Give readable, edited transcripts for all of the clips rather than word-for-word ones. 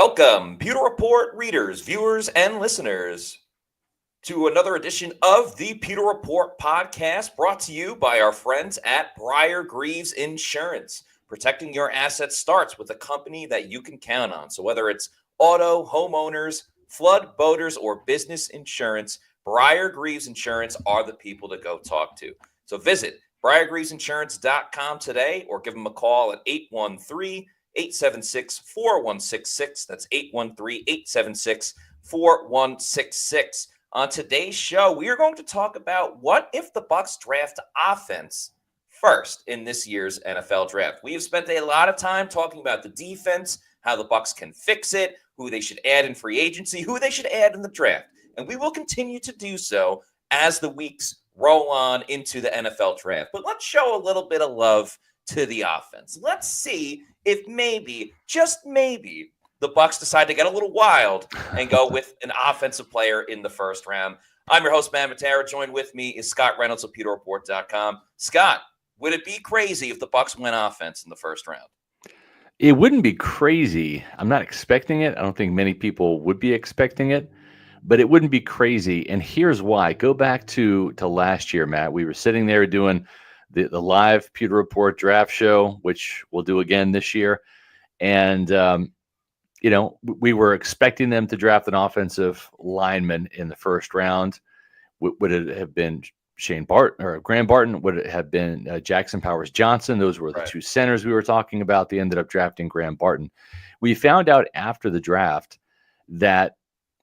Welcome, Pewter Report readers, viewers, and listeners, to another edition of the Pewter Report podcast brought to you by our friends at Briar Greaves Insurance. Protecting your assets starts with a company that you can count on. So whether it's auto, homeowners, flood, boaters, or business insurance, Briar Greaves Insurance are the people to go talk to. So visit briargreavesinsurance.com today or give them a call at 813-876-4166. That's 813-876-4166. On today's show, we are going to talk about what if the Bucs draft offense first in this year's NFL draft. We have spent a lot of time talking about the defense, how the Bucs can fix it, who they should add in free agency, who they should add in the draft. And we will continue to do so as the weeks roll on into the NFL draft. But let's show a little bit of love to the offense. Let's see if maybe, just maybe, the Bucs decide to get a little wild and go with an offensive player in the first round. I'm your host, Matt Matera. Joined with me is Scott Reynolds of PewterReport.com. Scott, would it be crazy if the Bucs went offense in the first round? It wouldn't be crazy. I'm not expecting it. I don't think many people would be expecting it, but it wouldn't be crazy. And here's why. Go back to last year, Matt. We were sitting there doing the live Pewter Report draft show, which we'll do again this year. And, we were expecting them to draft an offensive lineman in the first round. Would it have been Shane Barton or Graham Barton? Would it have been Jackson Powers Johnson? Those were the two centers we were talking about. They ended up drafting Graham Barton. We found out after the draft that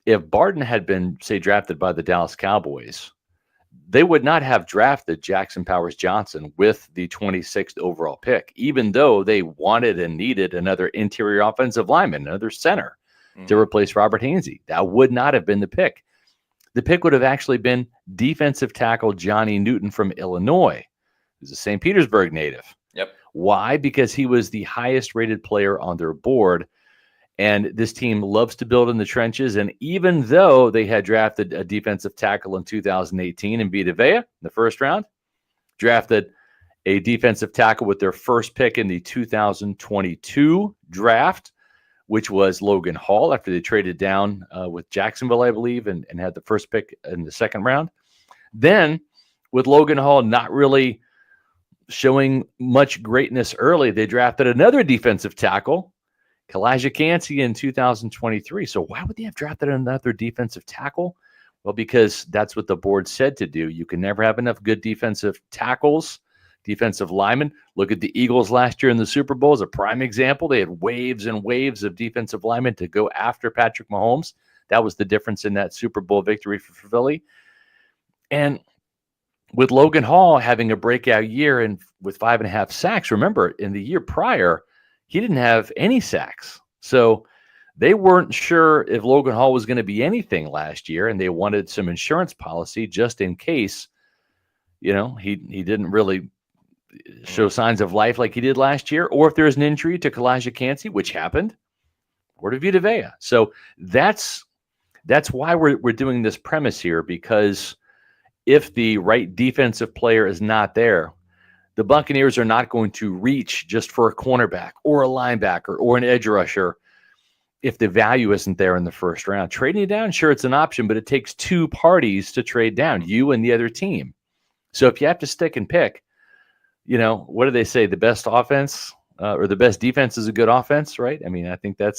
if Barton had been, say, drafted by the Dallas Cowboys, they would not have drafted Jackson Powers Johnson with the 26th overall pick, even though they wanted and needed another interior offensive lineman, another center to replace Robert Hainsey. That would not have been the pick. The pick would have actually been defensive tackle Johnny Newton from Illinois, who's a St. Petersburg native. Yep. Why? Because he was the highest rated player on their board. And this team loves to build in the trenches. And even though they had drafted a defensive tackle in 2018 in Vita Vea in the first round, drafted a defensive tackle with their first pick in the 2022 draft, which was Logan Hall after they traded down with Jacksonville, I believe, and had the first pick in the second round. Then with Logan Hall not really showing much greatness early, they drafted another defensive tackle, Kalijah Kancey, in 2023. So why would they have drafted another defensive tackle? Well, because that's what the board said to do. You can never have enough good defensive tackles, defensive linemen. Look at the Eagles last year in the Super Bowl as a prime example. They had waves and waves of defensive linemen to go after Patrick Mahomes. That was the difference in that Super Bowl victory for Philly. And with Logan Hall having a breakout year and with 5.5 sacks, remember, in the year prior, he didn't have any sacks. So they weren't sure if Logan Hall was going to be anything last year, and they wanted some insurance policy just in case, he didn't really show signs of life like he did last year, or if there's an injury to Kalijah Kancey, which happened, or to Vita Vea. So that's why we're doing this premise here, because if the right defensive player is not there, the Buccaneers are not going to reach just for a cornerback or a linebacker or an edge rusher if the value isn't there in the first round. Trading it down, sure, it's an option, but it takes two parties to trade down, you and the other team. So if you have to stick and pick, what do they say? The best offense or the best defense is a good offense, right? I mean, I think I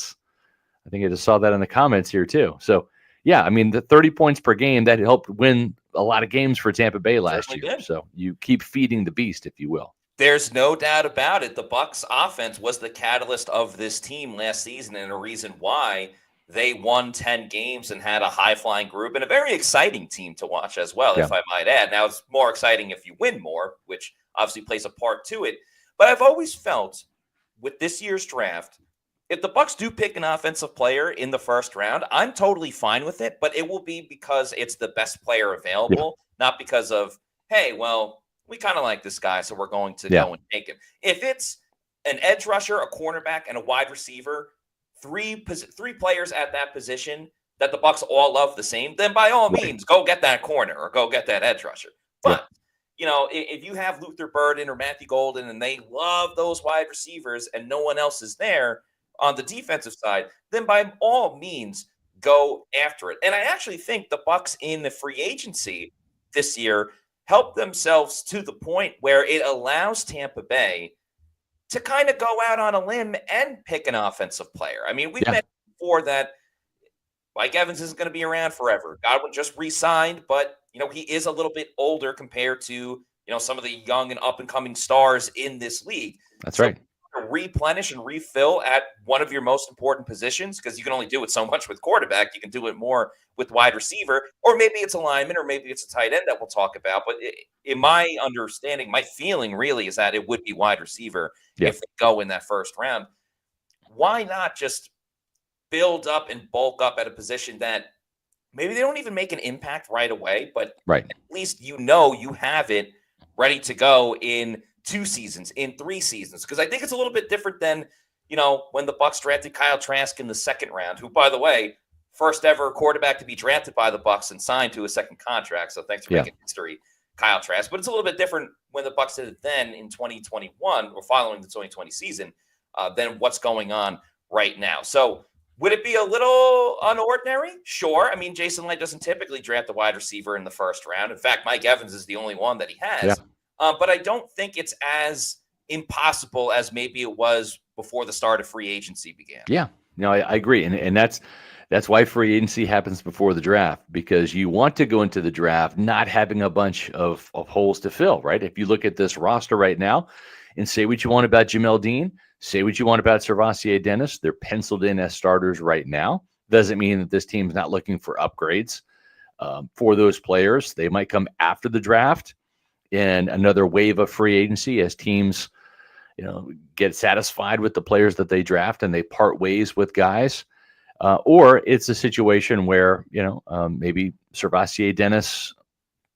just saw that in the comments here too. So yeah, I mean, the 30 points per game, that helped win a lot of games for Tampa Bay last year. Did. So you keep feeding the beast, if you will. There's no doubt about it. The Bucs offense was the catalyst of this team last season, and a reason why they won 10 games and had a high-flying group and a very exciting team to watch as well, if I might add. Now, it's more exciting if you win more, which obviously plays a part to it. But I've always felt with this year's draft, if the Bucs do pick an offensive player in the first round, I'm totally fine with it, but it will be because it's the best player available, not because of, hey, well, we kind of like this guy, so we're going to go and take him. If it's an edge rusher, a cornerback, and a wide receiver, three players at that position that the Bucs all love the same, then by all means, go get that corner or go get that edge rusher. But if you have Luther Burden or Matthew Golden and they love those wide receivers and no one else is there, on the defensive side, then by all means go after it. And I actually think the Bucs in the free agency this year helped themselves to the point where it allows Tampa Bay to kind of go out on a limb and pick an offensive player. I mean, we've Yeah. mentioned before that Mike Evans isn't going to be around forever. Godwin just re-signed, but he is a little bit older compared to some of the young and up and coming stars in this league. That's So right. replenish and refill at one of your most important positions, because you can only do it so much with quarterback. You can do it more with wide receiver, or maybe it's a lineman, or maybe it's a tight end that we'll talk about. But in my understanding, my feeling really is that it would be wide receiver if they go in that first round. Why not just build up and bulk up at a position that maybe they don't even make an impact right away, but Right. at least you have it ready to go in 2 seasons, in 3 seasons? Because I think it's a little bit different than, when the Bucs drafted Kyle Trask in the second round, who, by the way, first ever quarterback to be drafted by the Bucs and signed to a second contract. So thanks for making history, Kyle Trask. But it's a little bit different when the Bucs did it then in 2021 or following the 2020 season than what's going on right now. So would it be a little unordinary? Sure. I mean, Jason Light doesn't typically draft a wide receiver in the first round. In fact, Mike Evans is the only one that he has. Yeah. But I don't think it's as impossible as maybe it was before the start of free agency began. Yeah. No, I agree. And that's why free agency happens before the draft, because you want to go into the draft not having a bunch of holes to fill, right? If you look at this roster right now and say what you want about Jamel Dean, say what you want about Servassier Dennis, they're penciled in as starters right now. Doesn't mean that this team's not looking for upgrades for those players. They might come after the draft in another wave of free agency as teams, get satisfied with the players that they draft and they part ways with guys. Or it's a situation where, maybe Servassier Dennis,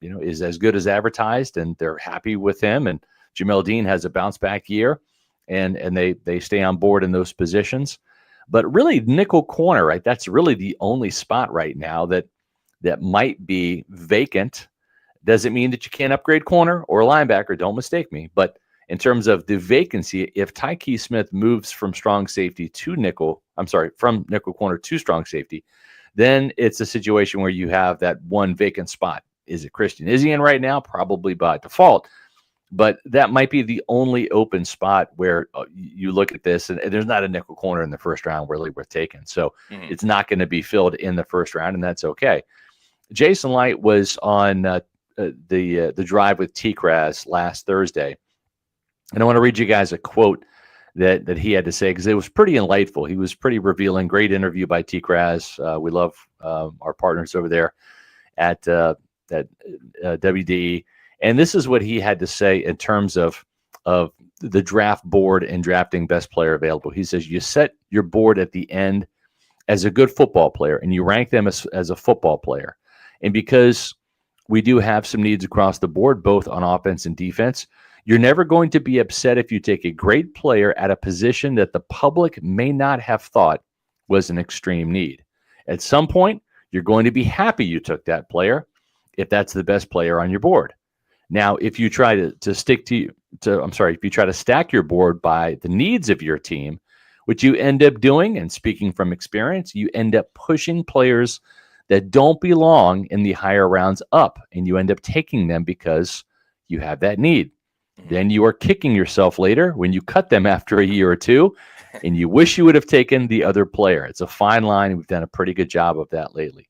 is as good as advertised and they're happy with him, and Jamel Dean has a bounce back year and they stay on board in those positions. But really, nickel corner, right? That's really the only spot right now that might be vacant. Doesn't mean that you can't upgrade corner or linebacker, don't mistake me. But in terms of the vacancy, if Tyke Smith moves from from nickel corner to strong safety, then it's a situation where you have that one vacant spot. Is it Christian Izien right now? Probably by default. But that might be the only open spot where you look at this, and there's not a nickel corner in the first round really worth taking. So it's not going to be filled in the first round, and that's okay. Jason Light was on the drive with T-Kraz last Thursday. And I want to read you guys a quote that he had to say, because it was pretty enlightful. He was pretty revealing. Great interview by T-Kraz. We love our partners over there at WDE. And this is what he had to say in terms of the draft board and drafting best player available. He says, you set your board at the end as a good football player, and you rank them as a football player. And because we do have some needs across the board, both on offense and defense, you're never going to be upset if you take a great player at a position that the public may not have thought was an extreme need. At some point, you're going to be happy you took that player if that's the best player on your board. Now, if you try if you try to stack your board by the needs of your team, what you end up doing, and speaking from experience, you end up pushing players that don't belong in the higher rounds up, and you end up taking them because you have that need. Then you are kicking yourself later when you cut them after a year or two, and you wish you would have taken the other player. It's a fine line, and we've done a pretty good job of that lately.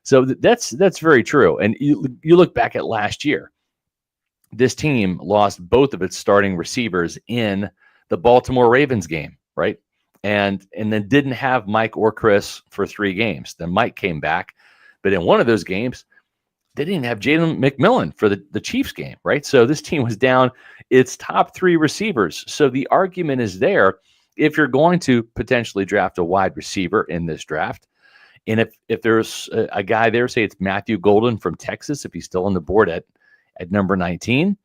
So that's very true. And you look back at last year. This team lost both of its starting receivers in the Baltimore Ravens game, right? And then didn't have Mike or Chris for 3 games. Then Mike came back, but in one of those games, they didn't have Jalen McMillan for the Chiefs game, right? So this team was down its top 3 receivers. So the argument is there, if you're going to potentially draft a wide receiver in this draft, and if there's a guy there, say it's Matthew Golden from Texas, if he's still on the board at number 19,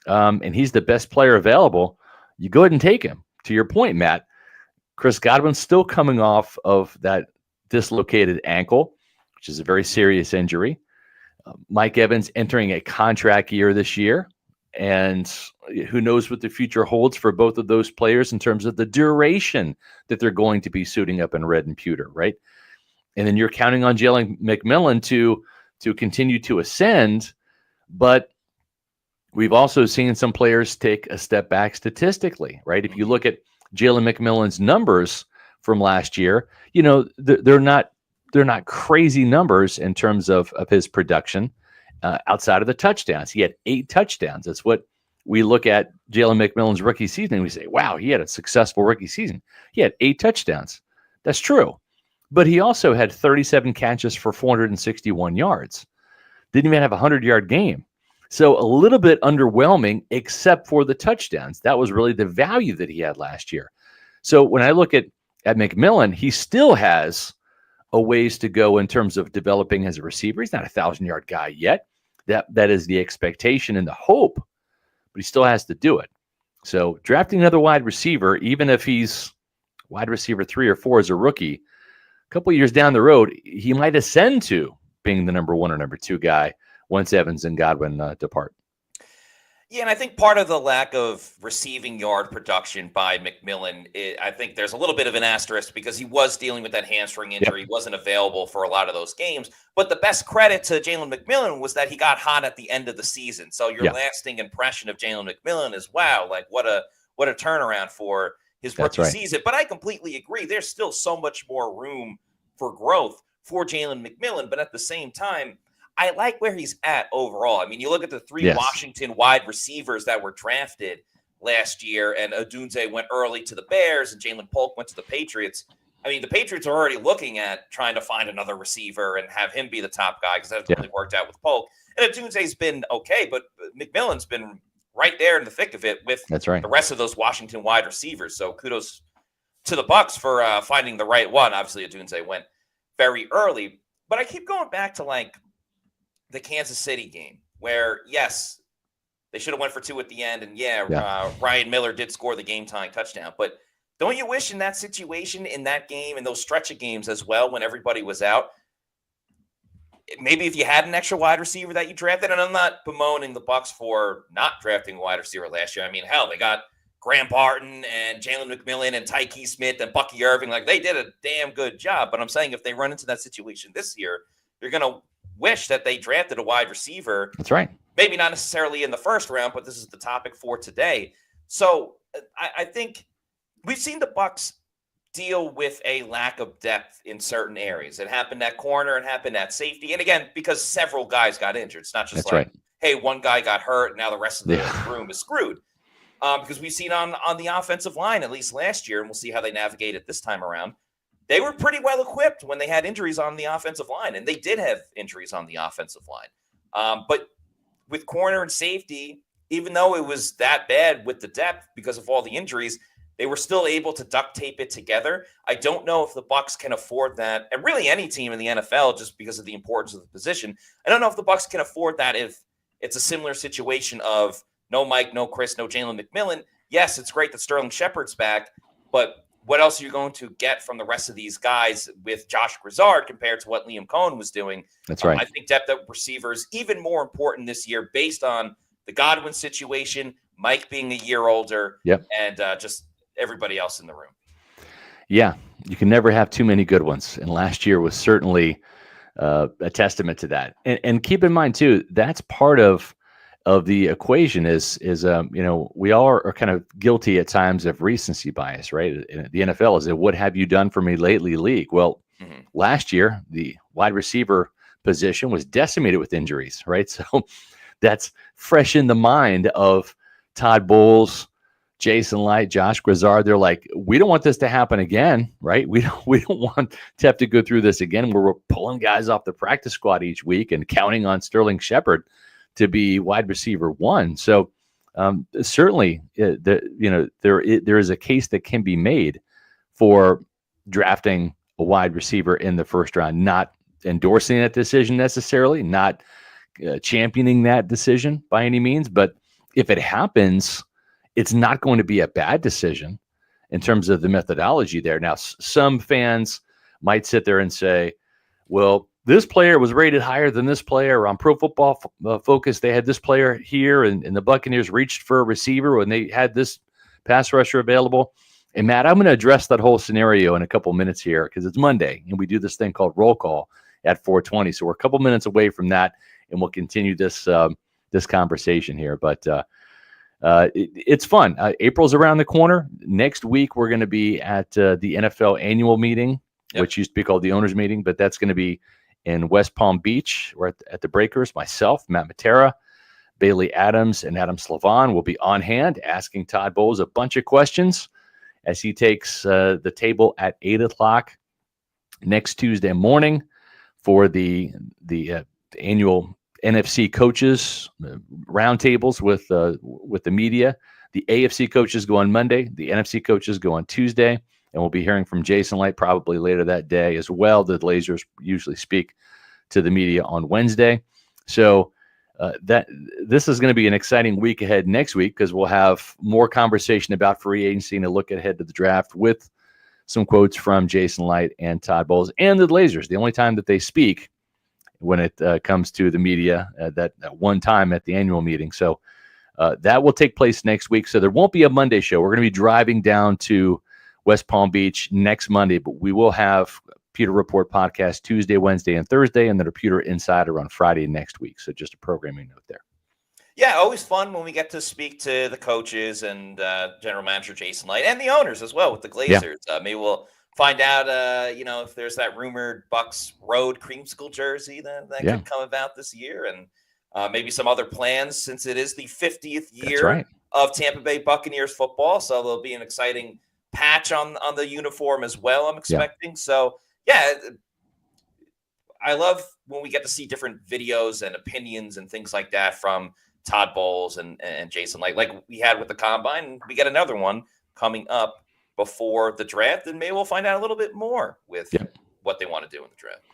and he's the best player available, you go ahead and take him. To your point, Matt, Chris Godwin's still coming off of that dislocated ankle, which is a very serious injury. Mike Evans entering a contract year this year. And who knows what the future holds for both of those players in terms of the duration that they're going to be suiting up in red and pewter, right? And then you're counting on Jalen McMillan to continue to ascend, but we've also seen some players take a step back statistically, right? If you look at Jalen McMillan's numbers from last year, they're not crazy numbers in terms of his production outside of the touchdowns. He had 8 touchdowns. That's what we look at Jalen McMillan's rookie season and we say, wow, he had a successful rookie season. He had 8 touchdowns. That's true. But he also had 37 catches for 461 yards. Didn't even have a 100-yard game. So a little bit underwhelming, except for the touchdowns. That was really the value that he had last year. So when I look at McMillan, he still has a ways to go in terms of developing as a receiver. He's not a 1,000-yard guy yet. That is the expectation and the hope, but he still has to do it. So drafting another wide receiver, even if he's wide receiver 3 or 4 as a rookie, a couple of years down the road, he might ascend to being the number 1 or number 2 guy once Evans and Godwin depart. Yeah, and I think part of the lack of receiving yard production by McMillan, I think there's a little bit of an asterisk because he was dealing with that hamstring injury. He wasn't available for a lot of those games. But the best credit to Jalen McMillan was that he got hot at the end of the season. So your lasting impression of Jalen McMillan is, wow, like what a turnaround for his rookie season. But I completely agree. There's still so much more room for growth for Jalen McMillan. But at the same time, I like where he's at overall. I mean, you look at the 3 Washington wide receivers that were drafted last year, and Odunze went early to the Bears, and Jalen Polk went to the Patriots. I mean, the Patriots are already looking at trying to find another receiver and have him be the top guy because that's really worked out with Polk. And Odunze's been okay, but McMillan's been right there in the thick of it with the rest of those Washington wide receivers. So kudos to the Bucs for finding the right one. Obviously, Odunze went very early, but I keep going back to like the Kansas City game where, yes, they should have went for 2 at the end. And Ryan Miller did score the game-tying touchdown. But don't you wish in that situation, in that game, in those stretch of games as well, when everybody was out, maybe if you had an extra wide receiver that you drafted, and I'm not bemoaning the Bucs for not drafting a wide receiver last year. I mean, hell, they got Graham Barton and Jalen McMillan and Tyke Smith and Bucky Irving. Like, they did a damn good job. But I'm saying if they run into that situation this year, you're going to wish that they drafted a wide receiver. That's right. Maybe not necessarily in the first round, but this is the topic for today. So I think we've seen the Bucs deal with a lack of depth in certain areas. It happened at corner, it happened at safety. And again, because several guys got injured. It's not just hey, one guy got hurt and now the rest of the room is screwed. Because we've seen on the offensive line, at least last year, and we'll see how they navigate it this time around, they were pretty well equipped when they had injuries on the offensive line, and they did have injuries on the offensive line. But with corner and safety, even though it was that bad with the depth because of all the injuries, they were still able to duct tape it together. I don't know if the Bucs can afford that, and really any team in the NFL, just because of the importance of the position. I don't know if the Bucs can afford that if it's a similar situation of no Mike, no Chris, no Jalen McMillan. Yes, it's great that Sterling Shepard's back, but what else are you going to get from the rest of these guys with Josh Grizzard compared to what Liam Cohen was doing? That's right. I think depth at receivers even more important this year based on the Godwin situation, Mike being a year older, and just everybody else in the room. Yeah, you can never have too many good ones. And last year was certainly a testament to that. And keep in mind, too, that's part of the equation is we all are kind of guilty at times of recency bias, right? The NFL is a what have you done for me lately league. Well, last year, the wide receiver position was decimated with injuries, right? So that's fresh in the mind of Todd Bowles, Jason Light, Josh Grizzard. They're like, we don't want this to happen again, right? We don't want to have to go through this again where we're pulling guys off the practice squad each week and counting on Sterling Shepard to be wide receiver 1. So certainly, there is a case that can be made for drafting a wide receiver in the first round, not endorsing that decision necessarily, not championing that decision by any means. But if it happens, it's not going to be a bad decision in terms of the methodology there. Now, some fans might sit there and say, well, this player was rated higher than this player. On Pro Football Focus, they had this player here, and the Buccaneers reached for a receiver when they had this pass rusher available. And Matt, I'm going to address that whole scenario in a couple minutes here because it's Monday, and we do this thing called roll call at 4:20. So we're a couple minutes away from that, and we'll continue this this conversation here. But it's fun. April's around the corner. Next week, we're going to be at the NFL annual meeting, which used to be called the owners meeting, but that's going to be in West Palm Beach. We're at the Breakers. Myself, Matt Matera, Bailey Adams, and Adam Slavon will be on hand asking Todd Bowles a bunch of questions as he takes the table at 8 o'clock next Tuesday morning for the annual NFC coaches roundtables with the media. The AFC coaches go on Monday. The NFC coaches go on Tuesday. And we'll be hearing from Jason Light probably later that day as well. The Lasers usually speak to the media on Wednesday. So this is going to be an exciting week ahead next week because we'll have more conversation about free agency and a look ahead to the draft with some quotes from Jason Light and Todd Bowles and the Lasers. The only time that they speak when it comes to the media, that one time at the annual meeting. So that will take place next week. So there won't be a Monday show. We're going to be driving down to West Palm Beach next Monday, but we will have Pewter Report podcast Tuesday, Wednesday, and Thursday, and then a Pewter Insider on Friday next week. So just a programming note there. Yeah, always fun when we get to speak to the coaches and general manager Jason Light and the owners as well with the Glazers. Yeah. Maybe we'll find out, if there's that rumored Bucs road creamsicle jersey that could come about this year, and maybe some other plans since it is the 50th year of Tampa Bay Buccaneers football. So there'll be an exciting patch on the uniform as well, I'm expecting. So I love when we get to see different videos and opinions and things like that from Todd Bowles and Jason Light, like we had with the Combine. And we get another one coming up before the draft, and maybe we'll find out a little bit more with what they want to do in the draft.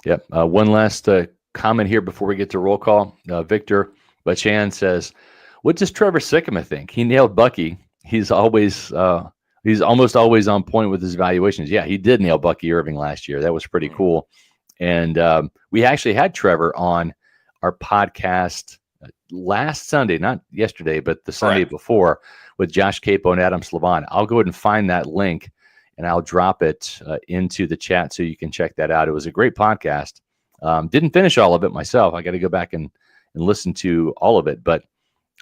Yep. One last comment here before we get to roll call. Victor Bachan says, what does Trevor Sikkema think? He nailed Bucky. He's almost always on point with his evaluations. Yeah, he did nail Bucky Irving last year. That was pretty cool. And we actually had Trevor on our podcast last Sunday, not yesterday, but the Sunday before, with Josh Capo and Adam Slavon. I'll go ahead and find that link, and I'll drop it into the chat so you can check that out. It was a great podcast. Didn't finish all of it myself. I got to go back and listen to all of it, but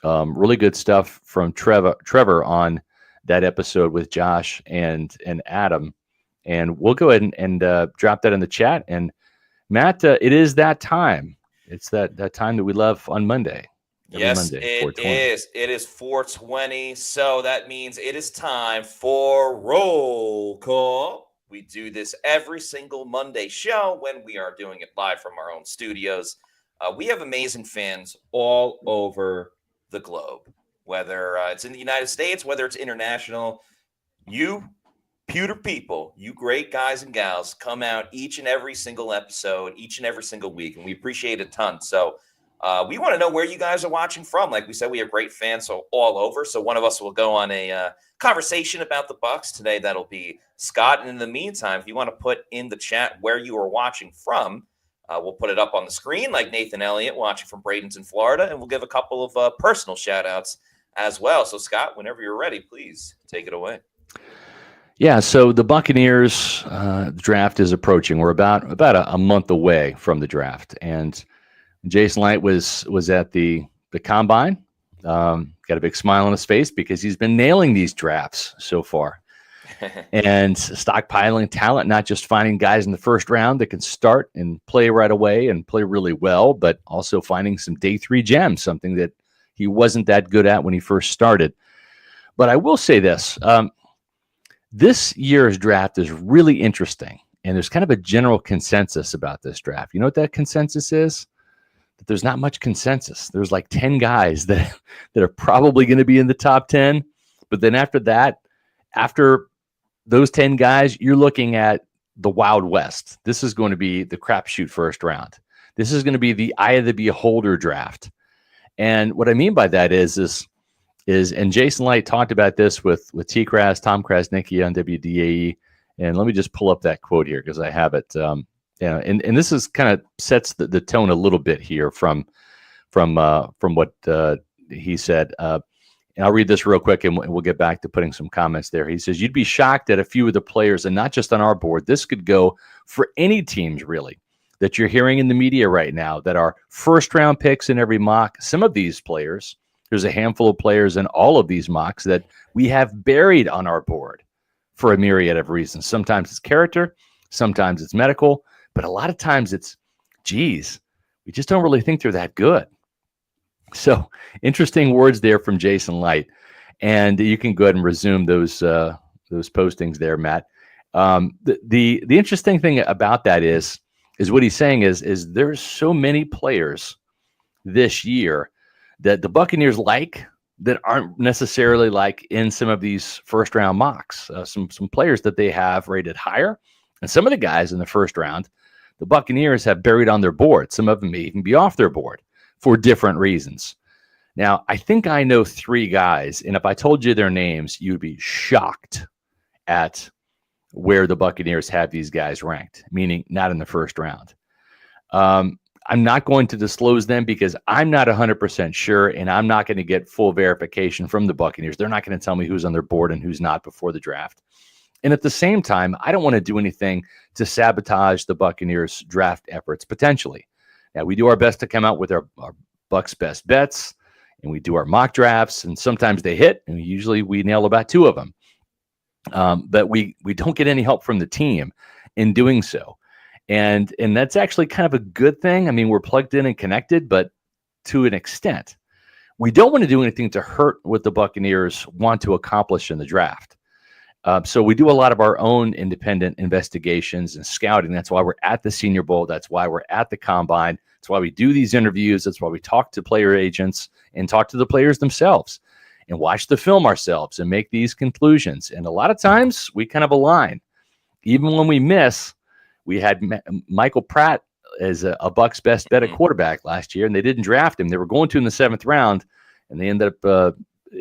really good stuff from Trevor on that episode with Josh and Adam. And we'll go ahead and drop that in the chat. And Matt, it is that time. It's that time that we love on Monday. Yes, Monday, it is. It is 4:20. So that means it is time for roll call. We do this every single Monday show when we are doing it live from our own studios. We have amazing fans all over the globe, whether it's in the United States, whether it's international. You Pewter people, you great guys and gals, come out each and every single episode, each and every single week, and we appreciate it a ton. So we want to know where you guys are watching from. Like we said, we have great fans all over. So one of us will go on a conversation about the Bucs today. That'll be Scott. And in the meantime, if you want to put in the chat where you are watching from, we'll put it up on the screen, like Nathan Elliott watching from Bradenton, Florida, and we'll give a couple of personal shout outs as well. So Scott, whenever you're ready, please take it away. Yeah, so the Buccaneers draft is approaching. We're about a month away from the draft, and Jason Light was at the Combine. Got a big smile on his face because he's been nailing these drafts so far, and stockpiling talent, not just finding guys in the first round that can start and play right away and play really well, but also finding some day three gems, something that he wasn't that good at when he first started. But I will say this. This year's draft is really interesting, and there's kind of a general consensus about this draft. You know what that consensus is? That there's not much consensus. There's like 10 guys that are probably going to be in the top 10, but then after that, after those 10 guys, you're looking at the Wild West. This is going to be the crapshoot first round. This is going to be the eye of the beholder draft. And what I mean by that is and Jason Light talked about this with T-Crass, Tom Krasnicki on WDAE. And let me just pull up that quote here because I have it Yeah, and this is kind of sets the tone a little bit here from what he said. And I'll read this real quick, and we'll get back to putting some comments there. He says, "You'd be shocked at a few of the players, and not just on our board. This could go for any teams, really, that you're hearing in the media right now that are first-round picks in every mock. Some of these players, there's a handful of players in all of these mocks that we have buried on our board for a myriad of reasons. Sometimes it's character, sometimes it's medical, but a lot of times it's, geez, we just don't really think they're that good." So interesting words there from Jason Light, and you can go ahead and resume those postings there, Matt. The interesting thing about that is what he's saying is there's so many players this year that the Buccaneers like that aren't necessarily like in some of these first round mocks. Some players that they have rated higher, and some of the guys in the first round, the Buccaneers have buried on their board. Some of them may even be off their board for different reasons. Now, I think I know 3 guys, and if I told you their names, you'd be shocked at where the Buccaneers have these guys ranked, meaning not in the first round. I'm not going to disclose them because I'm not 100% sure, and I'm not going to get full verification from the Buccaneers. They're not going to tell me who's on their board and who's not before the draft. And at the same time, I don't want to do anything to sabotage the Buccaneers' draft efforts potentially. Now, we do our best to come out with our Bucs best bets, and we do our mock drafts, and sometimes they hit, and usually we nail about 2 of them. But we don't get any help from the team in doing so. And that's actually kind of a good thing. I mean, we're plugged in and connected, but to an extent. We don't want to do anything to hurt what the Buccaneers want to accomplish in the draft. So we do a lot of our own independent investigations and scouting. That's why we're at the Senior Bowl. That's why we're at the Combine. That's why we do these interviews. That's why we talk to player agents and talk to the players themselves and watch the film ourselves and make these conclusions. And a lot of times we kind of align. Even when we miss, we had Michael Pratt as a Bucs best bet at quarterback last year, and they didn't draft him. They were going to in the 7th round, and they ended up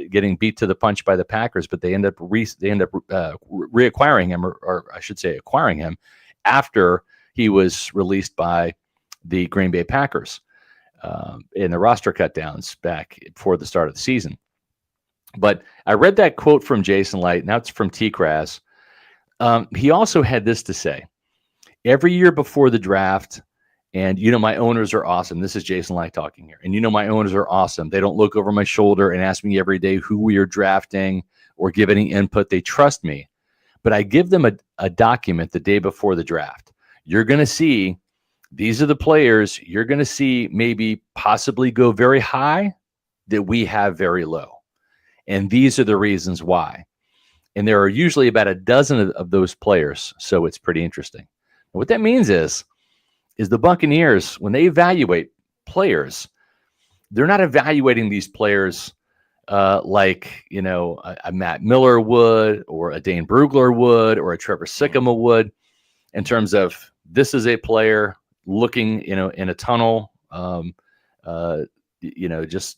getting beat to the punch by the Packers, but they end up reacquiring him, or I should say acquiring him after he was released by the Green Bay Packers in the roster cutdowns back before the start of the season. But I read that quote from Jason Light. Now it's from T-Craz. He also had this to say: every year before the draft, and my owners are awesome. This is Jason Light talking here. And my owners are awesome. They don't look over my shoulder and ask me every day who we are drafting or give any input. They trust me. But I give them a document the day before the draft. You're going to see, these are the players you're going to see maybe possibly go very high that we have very low. And these are the reasons why. And there are usually about a dozen of those players. So it's pretty interesting. And what that means is the Buccaneers, when they evaluate players, they're not evaluating these players like, a Matt Miller would, or a Dane Brugler would, or a Trevor Sikkema would, in terms of this is a player looking, in a tunnel, just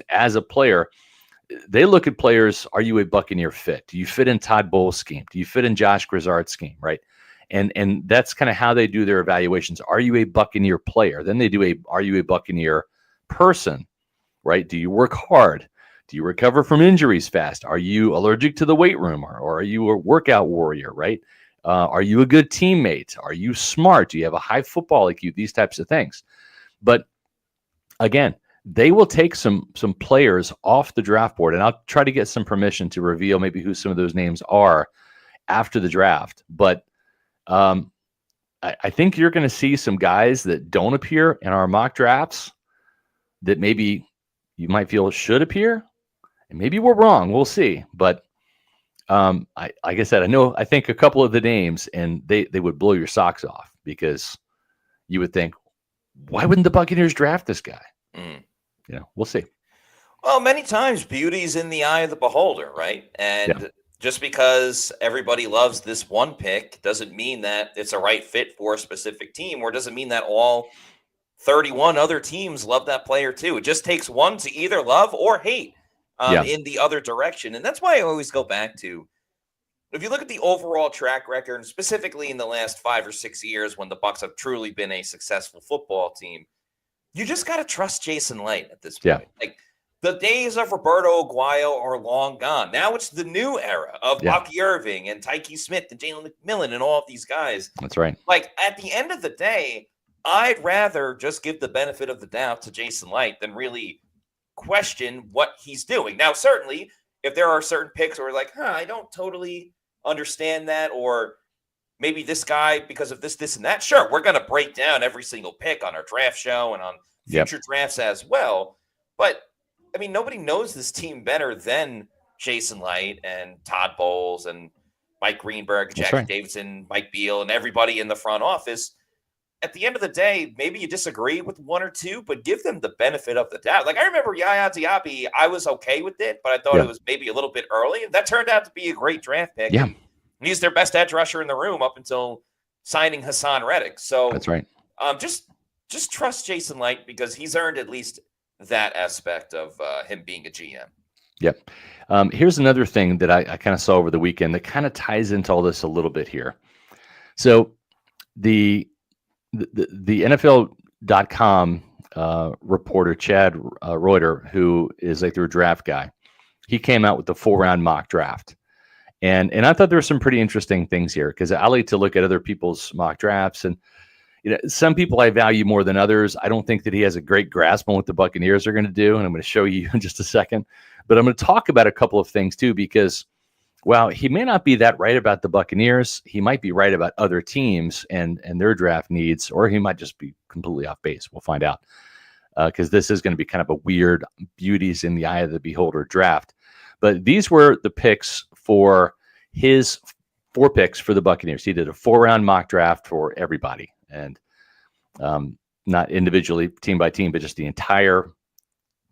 as a player. They look at players. Are you a Buccaneer fit? Do you fit in Todd Bowles' scheme? Do you fit in Josh Grizzard's scheme? Right. And that's kind of how they do their evaluations. Are you a Buccaneer player? Then they do are you a Buccaneer person? Right. Do you work hard? Do you recover from injuries fast? Are you allergic to the weight room, or are you a workout warrior? Right. Are you a good teammate? Are you smart? Do you have a high football IQ? These types of things. But again, they will take some players off the draft board, and I'll try to get some permission to reveal maybe who some of those names are after the draft. But I think you're going to see some guys that don't appear in our mock drafts that maybe you might feel should appear, and maybe we're wrong. We'll see. But like I said, I think a couple of the names, and they would blow your socks off, because you would think, why wouldn't the Buccaneers draft this guy? We'll see. Well, many times beauty's in the eye of the beholder, right? And just because everybody loves this one pick doesn't mean that it's a right fit for a specific team, or doesn't mean that all 31 other teams love that player too. It just takes one to either love or hate in the other direction. And that's why I always go back to, if you look at the overall track record, specifically in the last 5 or 6 years when the Bucs have truly been a successful football team, you just got to trust Jason Light at this Yeah. point. Like, the days of Roberto Aguayo are long gone. Now it's the new era of Bucky Irving and Tyke Smith and Jalen McMillan and all of these guys. That's right. Like, at the end of the day, I'd rather just give the benefit of the doubt to Jason Light than really question what he's doing. Now, certainly, if there are certain picks where like, I don't totally understand that, or maybe this guy because of this, and that, sure, we're going to break down every single pick on our draft show and on future drafts as well. But I mean, nobody knows this team better than Jason Light and Todd Bowles and Mike Greenberg, Jackie Davidson, Mike Beal, and everybody in the front office. At the end of the day, maybe you disagree with one or two, but give them the benefit of the doubt. Like, I remember Yaya Diaby, I was okay with it, but I thought it was maybe a little bit early. That turned out to be a great draft pick. Yeah. He's their best edge rusher in the room up until signing Hassan Reddick. So that's right. Just trust Jason Light because he's earned at least that aspect of him being a GM. Yep. Here's another thing that I kind of saw over the weekend that kind of ties into all this a little bit here. So the NFL.com reporter, Chad Reuter, who is like their draft guy, he came out with the 4-round mock draft. And I thought there were some pretty interesting things here because I like to look at other people's mock drafts. And some people I value more than others. I don't think that he has a great grasp on what the Buccaneers are going to do. And I'm going to show you in just a second. But I'm going to talk about a couple of things too, because while he may not be that right about the Buccaneers, he might be right about other teams and their draft needs, or he might just be completely off base. We'll find out because this is going to be kind of a weird beauties in the eye of the beholder draft. But these were the picks for his 4 picks for the Buccaneers. He did a 4-round mock draft for everybody, and not individually, team by team, but just the entire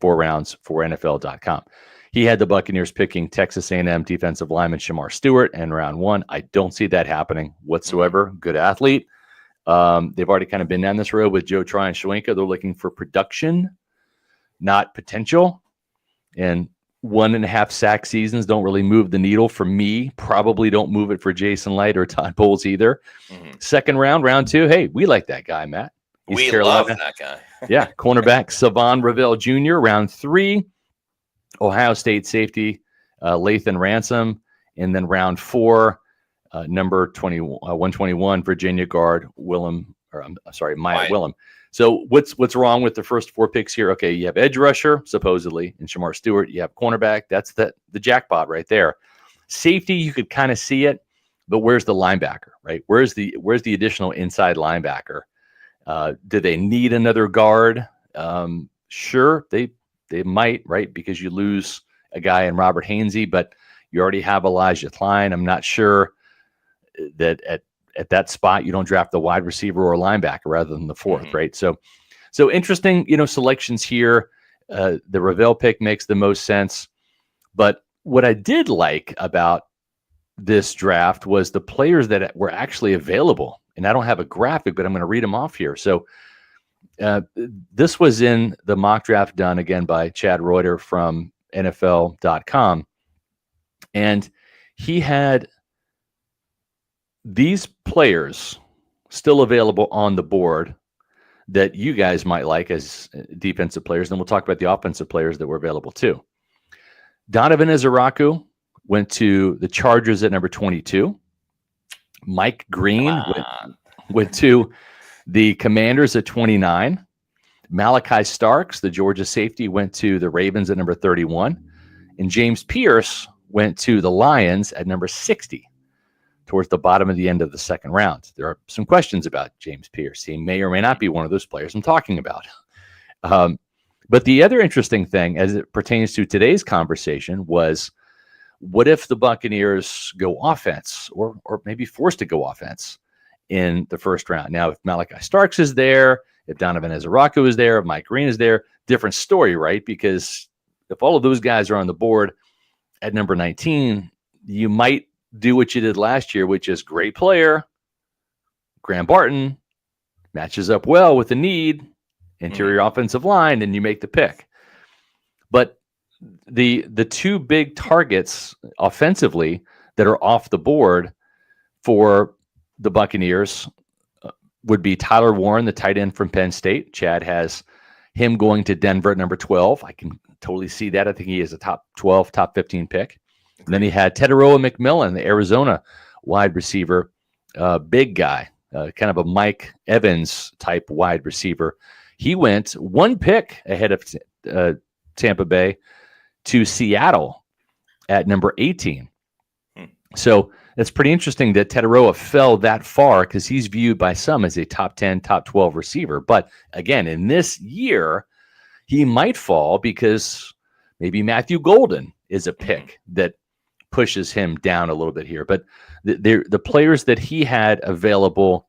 4 rounds for NFL.com. He had the Buccaneers picking Texas A&M defensive lineman Shamar Stewart in round 1. I don't see that happening whatsoever. Good athlete. They've already kind of been down this road with Joe Tryon Schwenka. They're looking for production, not potential. And 1.5 sack seasons don't really move the needle for me. Probably don't move it for Jason Light or Todd Bowles either. Second round, round 2. Hey, we like that guy, Matt. We love that guy. Yeah, cornerback Savon Ravel Jr. Round 3. Ohio State safety Lathan Ransom, and then round 4, number 121 Virginia guard Maya Willem. So what's wrong with the first 4 picks here? Okay, you have edge rusher supposedly in Shamar Stewart. You have cornerback. That's the jackpot right there. Safety, you could kind of see it, but where's the linebacker? Right? Where's the additional inside linebacker? Do they need another guard? Sure, they might, right? Because you lose a guy in Robert Hainsey, but you already have Elijah Klein. I'm not sure that at that spot you don't draft the wide receiver or linebacker rather than the 4th, right? So interesting, selections here. The Ravel pick makes the most sense. But what I did like about this draft was the players that were actually available. And I don't have a graphic, but I'm going to read them off here. So this was in the mock draft done again by Chad Reuter from NFL.com. And he had these players still available on the board that you guys might like as defensive players. Then we'll talk about the offensive players that were available too. Donovan Izaraku went to the Chargers at number 22. Mike Green went to the Commanders at 29. Malachi Starks, the Georgia safety, went to the Ravens at number 31. And James Pierce went to the Lions at number 60, towards the bottom of the end of the second round. There are some questions about James Pierce. He may or may not be one of those players I'm talking about. But the other interesting thing as it pertains to today's conversation was, what if the Buccaneers go offense or maybe forced to go offense in the first round? Now, if Malachi Starks is there, if Donovan Izaraku is there, if Mike Green is there, different story, right? Because if all of those guys are on the board at number 19, you might do what you did last year, which is great player, Graham Barton, matches up well with the need, interior offensive line, and you make the pick. But the 2 big targets offensively that are off the board for the Buccaneers would be Tyler Warren, the tight end from Penn State. Chad has him going to Denver at number 12. I can totally see that. I think he is a top 12, top 15 pick. And then he had Teteroa McMillan, the Arizona wide receiver, big guy, kind of a Mike Evans type wide receiver. He went one pick ahead of Tampa Bay to Seattle at number 18. So it's pretty interesting that Teteroa fell that far because he's viewed by some as a top 10, top 12 receiver. But again, in this year, he might fall because maybe Matthew Golden is a pick that pushes him down a little bit here. But the players that he had available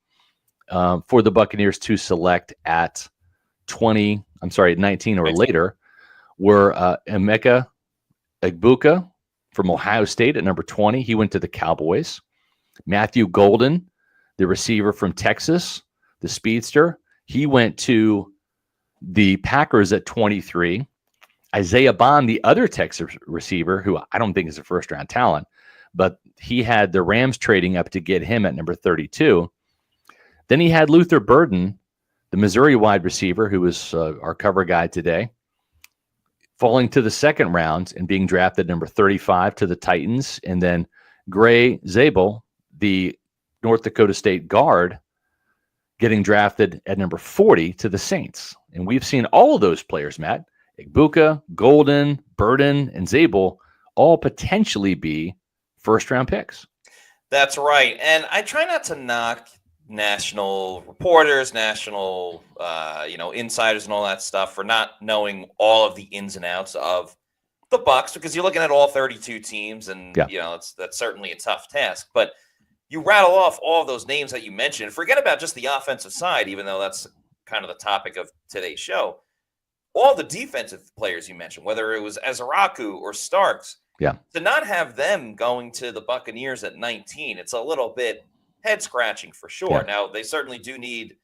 for the Buccaneers to select at 19 or later were Emeka Egbuka from Ohio State at number 20. He went to the Cowboys. Matthew Golden, the receiver from Texas, the speedster, he went to the Packers at 23. Isaiah Bond, the other Texas receiver, who I don't think is a first-round talent, but he had the Rams trading up to get him at number 32. Then he had Luther Burden, the Missouri wide receiver, who was our cover guy today, falling to the second round and being drafted number 35 to the Titans. And then Gray Zabel, the North Dakota State guard, getting drafted at number 40 to the Saints. And we've seen all of those players, Matt, Egbuka, Golden, Burden, and Zabel, all potentially be first-round picks. That's right. And I try not to knock national reporters, national, insiders and all that stuff for not knowing all of the ins and outs of the Bucs, because you're looking at all 32 teams and, that's certainly a tough task. But you rattle off all of those names that you mentioned. Forget about just the offensive side, even though that's kind of the topic of today's show. All the defensive players you mentioned, whether it was Ezeraku or Starks, to not have them going to the Buccaneers at 19, it's a little bit head scratching for sure. Yeah. Now, they certainly do need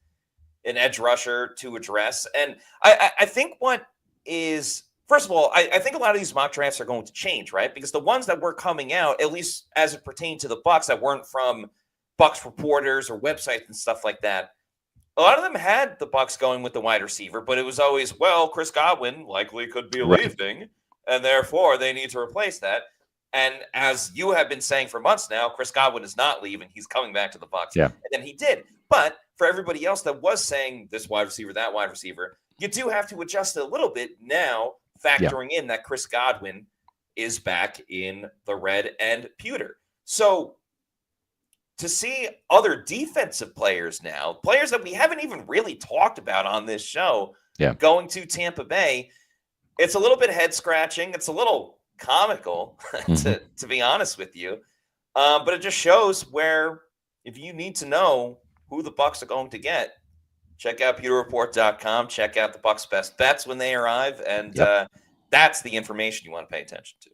an edge rusher to address. And I think what is, first of all, I think a lot of these mock drafts are going to change, right? Because the ones that were coming out, at least as it pertained to the Bucs, that weren't from Bucs reporters or websites and stuff like that, a lot of them had the Bucs going with the wide receiver, but it was always, well, Chris Godwin likely could be leaving, and therefore they need to replace that. And as you have been saying for months now, Chris Godwin is not leaving. He's coming back to the Bucs. Yeah. And then he did. But for everybody else that was saying this wide receiver, that wide receiver, you do have to adjust it a little bit now, factoring in that Chris Godwin is back in the red and pewter. So to see other defensive players now, players that we haven't even really talked about on this show, going to Tampa Bay, it's a little bit head-scratching. It's a little comical, to be honest with you. But it just shows where, if you need to know who the Bucs are going to get, check out pewterreport.com. Check out the Bucs' best bets when they arrive. And that's the information you want to pay attention to.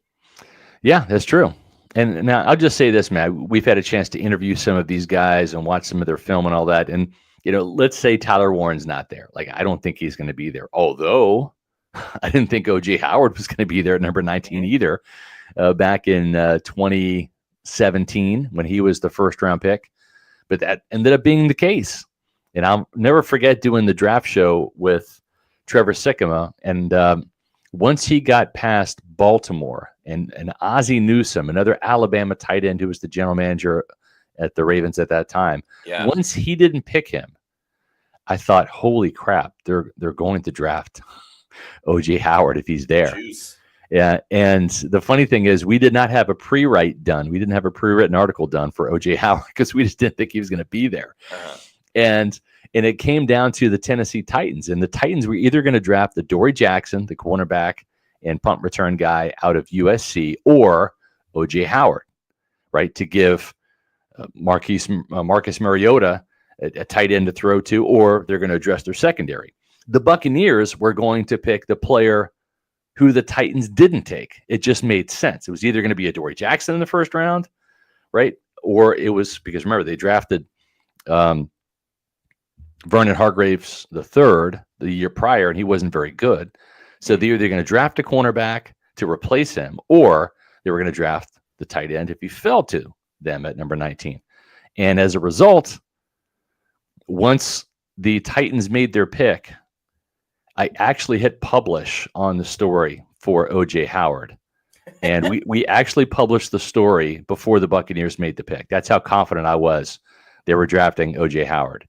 Yeah, that's true. And now I'll just say this, Matt. We've had a chance to interview some of these guys and watch some of their film and all that. And, let's say Tyler Warren's not there. Like, I don't think he's going to be there. Although I didn't think O.J. Howard was going to be there at number 19 either back in 2017 when he was the first-round pick. But that ended up being the case. And I'll never forget doing the draft show with Trevor Sikkema. And once he got past Baltimore and Ozzie Newsome, another Alabama tight end who was the general manager at the Ravens at that time, once he didn't pick him, I thought, holy crap, they're going to draft O.J. Howard if he's there. Jeez. Yeah, and the funny thing is we did not have a pre-write done. We didn't have a pre-written article done for O.J. Howard because we just didn't think he was going to be there. And it came down to the Tennessee Titans. And the Titans were either going to draft the Dory Jackson, the cornerback and punt return guy out of USC, or O.J. Howard, right, to give Marcus Mariota a tight end to throw to, or they're going to address their secondary. The Buccaneers were going to pick the player who the Titans didn't take. It just made sense. It was either going to be a Dory Jackson in the first round, right, or it was, because remember, they drafted Vernon Hargraves III the year prior, and he wasn't very good. So they're either going to draft a cornerback to replace him, or they were going to draft the tight end if he fell to them at number 19. And as a result, once the Titans made their pick, I actually hit publish on the story for OJ Howard. And we actually published the story before the Buccaneers made the pick. That's how confident I was they were drafting OJ Howard.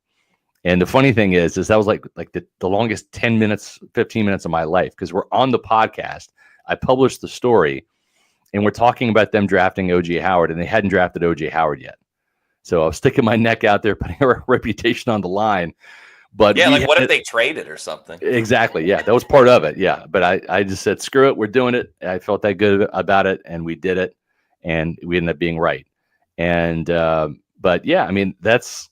And the funny thing is that was like the longest 10 minutes, 15 minutes of my life, because we're on the podcast. I published the story and we're talking about them drafting OJ Howard, and they hadn't drafted OJ Howard yet. So I was sticking my neck out there, putting our reputation on the line. But yeah, like what if they traded or something? Exactly. Yeah, that was part of it. Yeah. But I just said, screw it. We're doing it. I felt that good about it, and we did it, and we ended up being right. And but yeah, I mean, it's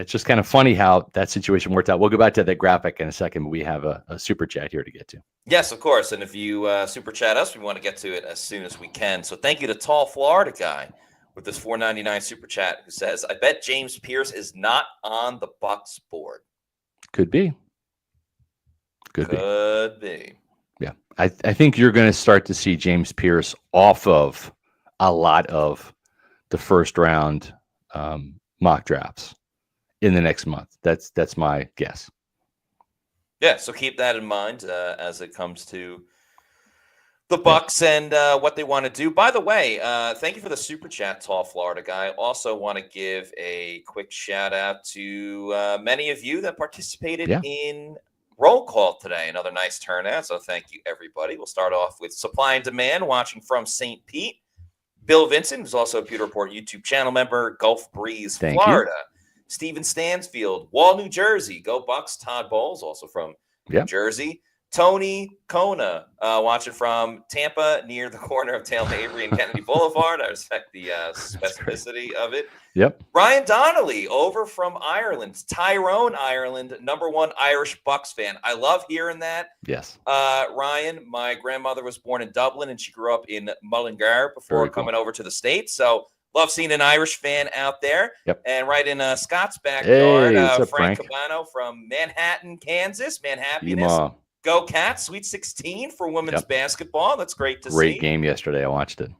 just kind of funny how that situation worked out. We'll go back to that graphic in a second, but we have a super chat here to get to. Yes, of course. And if you super chat us, we want to get to it as soon as we can. So thank you to Tall Florida Guy with this $4.99 super chat, who says, I bet James Pierce is not on the Bucs board. Could be. Could be. Yeah. I think you're going to start to see James Pierce off of a lot of the first round mock drafts in the next month. That's my guess. Yeah, so keep that in mind as it comes to the Bucs and what they want to do. By the way, thank you for the super chat, Tall Florida Guy. Also want to give a quick shout out to many of you that participated in roll call today. Another nice turnout, so thank you, everybody. We'll start off with Supply and Demand, watching from St. Pete. Bill Vincent, who's also a Pewter Report YouTube channel member. Gulf Breeze, Florida. Steven Stansfield, Wall, New Jersey. Go Bucs. Todd Bowles, also from New Jersey. Tony Kona, watching from Tampa, near the corner of Taylor Avery and Kennedy Boulevard. I respect the specificity of it. Yep. Ryan Donnelly, over from Ireland. Tyrone, Ireland, #1 Irish Bucs fan. I love hearing that. Yes. Ryan, my grandmother was born in Dublin, and she grew up in Mullingar before coming over to the States. So love seeing an Irish fan out there. Yep. And right in Scott's backyard, Frank Cabano from Manhattan, Kansas. Manhappiness. Go Cats, Sweet 16 for women's basketball. That's great to see. Great game yesterday. I watched it.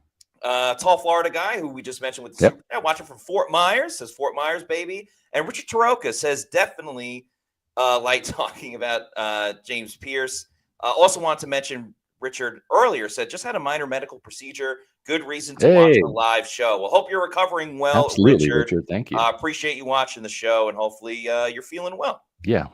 Tall Florida Guy, who we just mentioned with watching from Fort Myers, says Fort Myers, baby. And Richard Taroka says definitely like talking about James Pierce. Also wanted to mention Richard earlier said just had a minor medical procedure. Good reason to watch the live show. Well, hope you're recovering well, Absolutely, Richard. Thank you. Appreciate you watching the show, and hopefully you're feeling well. Yeah,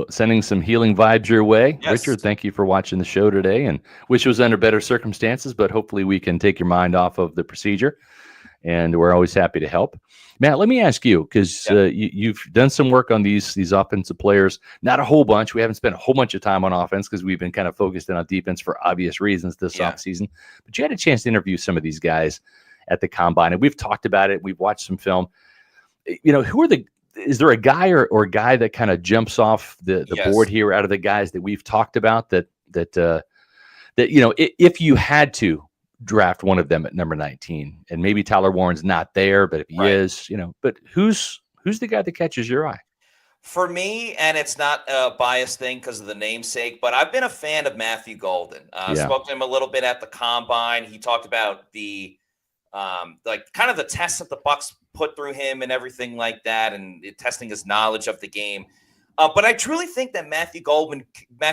sending some healing vibes your way. Yes. Richard, thank you for watching the show today, and wish it was under better circumstances, but hopefully we can take your mind off of the procedure, and we're always happy to help. Matt, let me ask you, because you've done some work on these offensive players, not a whole bunch. We haven't spent a whole bunch of time on offense because we've been kind of focused in on defense for obvious reasons this offseason, but you had a chance to interview some of these guys at the Combine, and we've talked about it. We've watched some film. You know, is there a guy or a guy that kind of jumps off the board here out of the guys that we've talked about that you know, if you had to draft one of them at number 19, and maybe Tyler Warren's not there, but if he is, you know, but who's the guy that catches your eye? For me, and it's not a biased thing because of the namesake, but I've been a fan of Matthew Golden. Spoke to him a little bit at the Combine. He talked about the like kind of the tests that the Bucs put through him and everything like that, and testing his knowledge of the game. But I truly think that Matthew Golden. I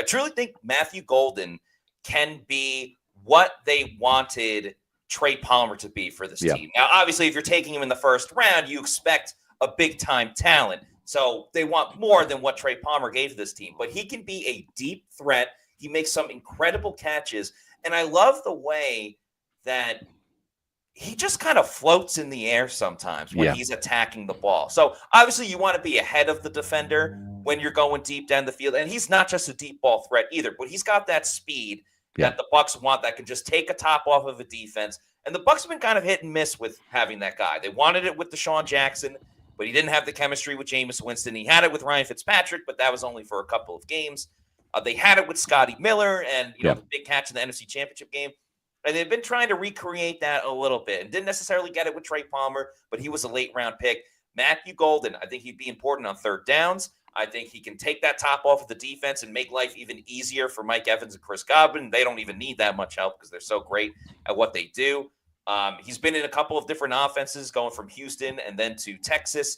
truly think Matthew Golden can be what they wanted Trey Palmer to be for this team. Now, obviously, if you're taking him in the first round, you expect a big-time talent. So they want more than what Trey Palmer gave to this team. But he can be a deep threat. He makes some incredible catches. And I love the way that he just kind of floats in the air sometimes when he's attacking the ball. So obviously you want to be ahead of the defender when you're going deep down the field. And he's not just a deep ball threat either, but he's got that speed that the Bucs want that can just take a top off of a defense. And the Bucs have been kind of hit and miss with having that guy. They wanted it with Deshaun Jackson, but he didn't have the chemistry with Jameis Winston. He had it with Ryan Fitzpatrick, but that was only for a couple of games. They had it with Scotty Miller and you know the big catch in the NFC Championship game. And they've been trying to recreate that a little bit and didn't necessarily get it with Trey Palmer, but he was a late round pick. Matthew Golden, I think he'd be important on third downs. I think he can take that top off of the defense and make life even easier for Mike Evans and Chris Godwin. They don't even need that much help because they're so great at what they do. He's been in a couple of different offenses, going from Houston and then to Texas.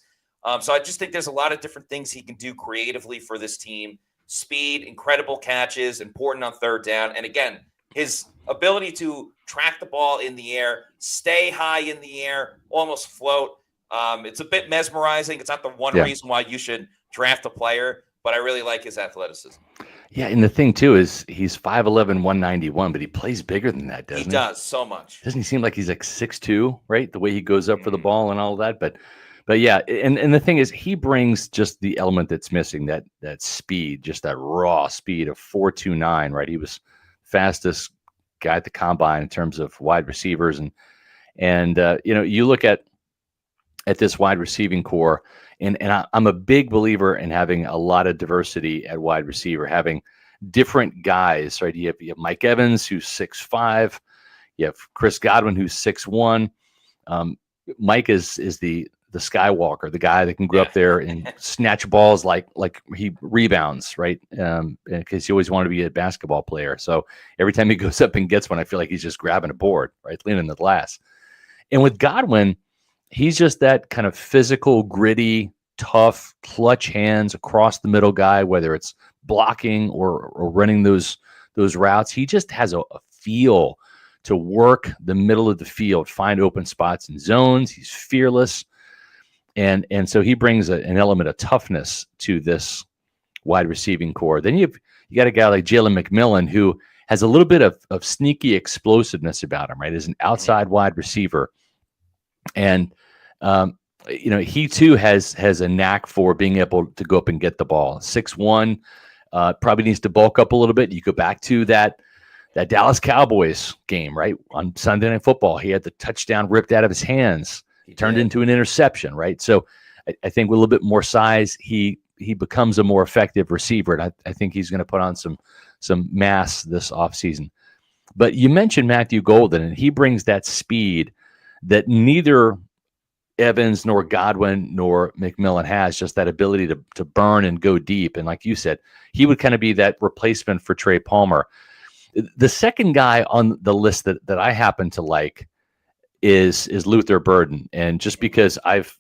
So I just think there's a lot of different things he can do creatively for this team. Speed, incredible catches, important on third down. And again, his ability to track the ball in the air, stay high in the air, almost float. It's a bit mesmerizing. It's not the one reason why you should draft a player, but I really like his athleticism. Yeah, and the thing, too, is he's 5'11", 191, but he plays bigger than that, doesn't he? He does, so much. Doesn't he seem like he's like 6'2", right? The way he goes up for the ball and all that. But yeah, and the thing is, he brings just the element that's missing, that speed, just that raw speed of 4.29, right? He was fastest guy at the combine in terms of wide receivers. And you look at this wide receiving core, and I'm a big believer in having a lot of diversity at wide receiver, having different guys, right? You have Mike Evans, who's 6'5", you have Chris Godwin, who's 6'1". Mike is the Skywalker, the guy that can go up there and snatch balls like he rebounds, right? Because he always wanted to be a basketball player. So every time he goes up and gets one, I feel like he's just grabbing a board, right? Leaning the glass. And with Godwin, he's just that kind of physical, gritty, tough, clutch hands across the middle guy, whether it's blocking or running those routes. He just has a feel to work the middle of the field, find open spots and zones. He's fearless. And so he brings an element of toughness to this wide receiving core. Then you got a guy like Jalen McMillan, who has a little bit of sneaky explosiveness about him, right? As an outside wide receiver. And, he too has a knack for being able to go up and get the ball. 6'1", probably needs to bulk up a little bit. You go back to that Dallas Cowboys game, right? On Sunday Night Football, he had the touchdown ripped out of his hands. He turned into an interception, right? So I think with a little bit more size, he becomes a more effective receiver. And I think he's going to put on some mass this offseason. But you mentioned Matthew Golden, and he brings that speed that neither Evans nor Godwin nor McMillan has, just that ability to burn and go deep. And like you said, he would kind of be that replacement for Trey Palmer. The second guy on the list that I happen to like is Luther Burden. And just because I've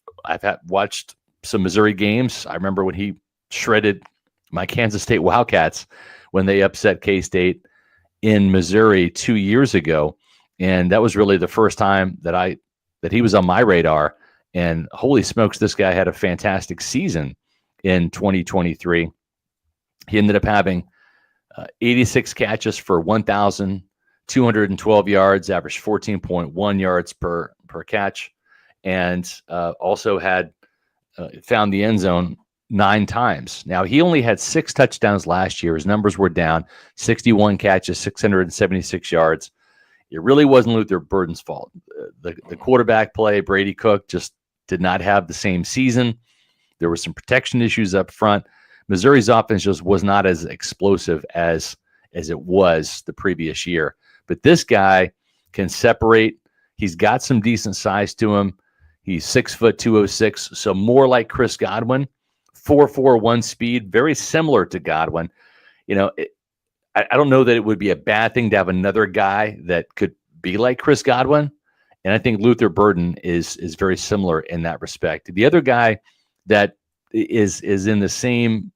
watched some Missouri games, I remember when he shredded my Kansas State Wildcats when they upset K-State in Missouri 2 years ago. And that was really the first time that he was on my radar. And holy smokes, this guy had a fantastic season in 2023. He ended up having 86 catches for 1,212 yards, averaged 14.1 yards per catch, and also had found the end zone 9 times. Now, he only had 6 touchdowns last year. His numbers were down, 61 catches, 676 yards. It really wasn't Luther Burden's fault. The quarterback play, Brady Cook, just did not have the same season. There were some protection issues up front. Missouri's offense just was not as explosive as it was the previous year. But this guy can separate. He's got some decent size to him. He's 6', 206, so more like Chris Godwin. 4.41 speed, very similar to Godwin. I don't know that it would be a bad thing to have another guy that could be like Chris Godwin. And I think Luther Burden is very similar in that respect. The other guy that is in the same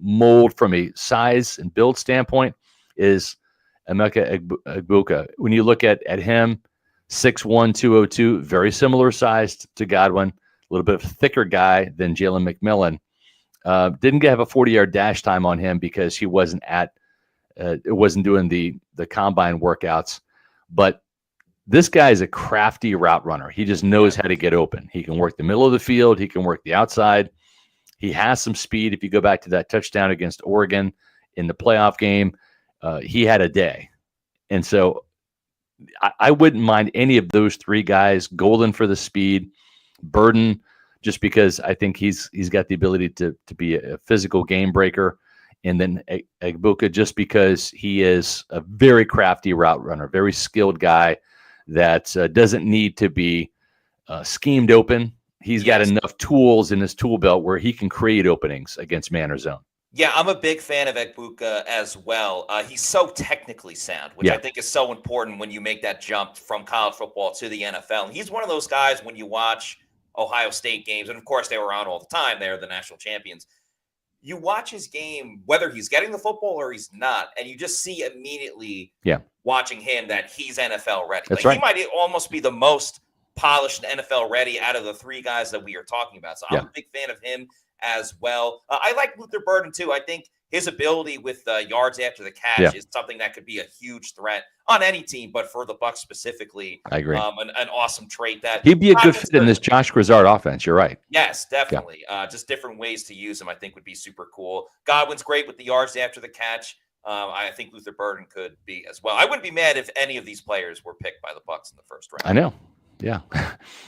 mold from a size and build standpoint is Emeka Egbuka. When you look at him, 6'1", 202, very similar size to Godwin, a little bit of a thicker guy than Jalen McMillan. Didn't have a 40-yard dash time on him because he wasn't doing the combine workouts. But this guy is a crafty route runner. He just knows how to get open. He can work the middle of the field. He can work the outside. He has some speed. If you go back to that touchdown against Oregon in the playoff game, he had a day. And so I wouldn't mind any of those 3 guys. Golden for the speed, Burden just because I think he's got the ability to be a physical game breaker, and then Egbuka just because he is a very crafty route runner, very skilled guy that doesn't need to be schemed open. he's got enough tools in his tool belt where he can create openings against man or zone. Yeah, I'm a big fan of Ekbuka as well. He's so technically sound, which I think is so important when you make that jump from college football to the NFL. And he's one of those guys when you watch Ohio State games, and of course they were on all the time. They're the national champions. You watch his game, whether he's getting the football or he's not, and you just see immediately watching him that he's NFL ready. That's right. He might almost be the most polished NFL ready out of the three guys that we are talking about. So I'm a big fan of him as well. I like Luther Burden too. I think his ability with yards after the catch is something that could be a huge threat on any team, but for the Bucs specifically, I agree. An awesome trait that he'd be a good fit in this Josh Grizzard offense. You're right. Yes, definitely. Just different ways to use him, I think, would be super cool. Godwin's great with the yards after the catch. I think Luther Burden could be as well. I wouldn't be mad if any of these players were picked by the Bucs in the first round. I know. Yeah.